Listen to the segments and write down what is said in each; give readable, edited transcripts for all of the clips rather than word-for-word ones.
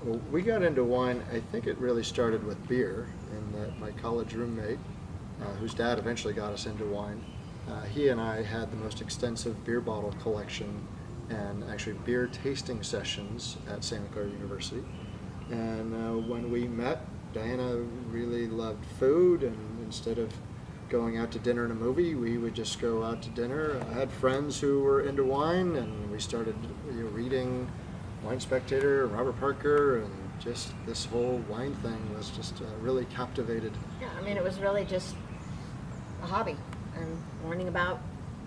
Well, we got into wine, I think it really started with beer, in that my college roommate, whose dad eventually got us into wine, he and I had the most extensive beer bottle collection and actually beer tasting sessions at Santa Clara University. And when we met, Diana really loved food, and instead of going out to dinner and a movie, we would just go out to dinner. I had friends who were into wine, and we started reading Wine Spectator, Robert Parker, and just this whole wine thing was just really captivated. Yeah, I mean, it was really just a hobby and learning about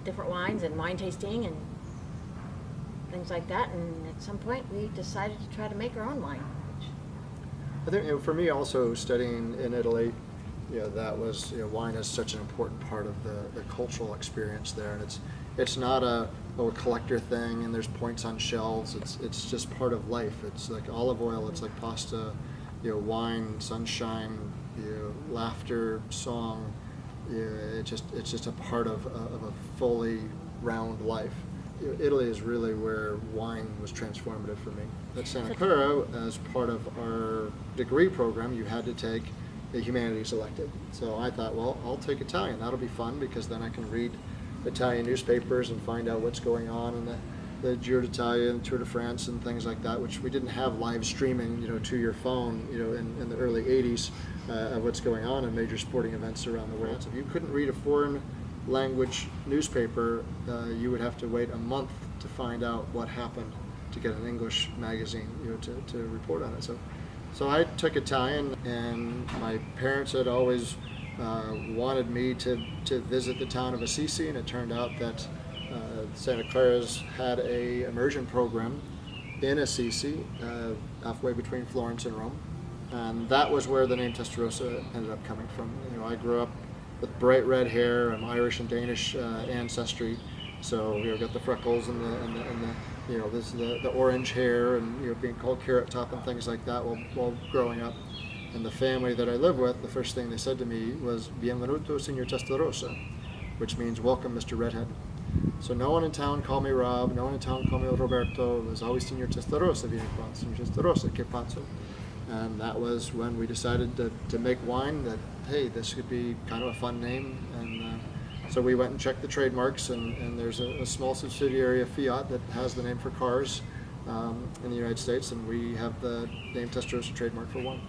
different wines and wine tasting and things like that. And at some point, we decided to try to make our own wine. I think for me also studying in Italy, that was wine is such an important part of the cultural experience there, and it's not a collector thing and there's points on shelves. It's just part of life. It's like olive oil. It's like pasta, wine, sunshine, laughter, song. It's just a part of a fully round life. Italy is really where wine was transformative for me. At Santa Clara, as part of our degree program, you had to take a humanities elective. So I thought, well, I'll take Italian. That'll be fun because then I can read Italian newspapers and find out what's going on in the Giro d'Italia and Tour de France and things like that, which we didn't have live streaming, to your phone, in the early 80s of what's going on in major sporting events around the world. So if you couldn't read a foreign language newspaper, you would have to wait a month to find out what happened to get an English magazine, to report on it. So I took Italian, and my parents had always wanted me to visit the town of Assisi, and it turned out that Santa Clara's had a immersion program in Assisi, halfway between Florence and Rome, and that was where the name Testarossa ended up coming from. I grew up with bright red hair. I'm Irish and Danish ancestry, so got the freckles and the orange hair, and being called Carrot Top and things like that while growing up. And the family that I live with, the first thing they said to me was "Bienvenuto, Signor Testarossa," which means "Welcome, Mr. Redhead." So no one in town called me Rob, no one in town called me Roberto. It was always Signor Testarossa, vieni qua, Signor Testarossa, che pazzo. And that was when we decided to make wine, that, hey, this could be kind of a fun name. And so we went and checked the trademarks, and there's a small subsidiary of Fiat that has the name for cars in the United States, and we have the name Testarossa trademark for wine.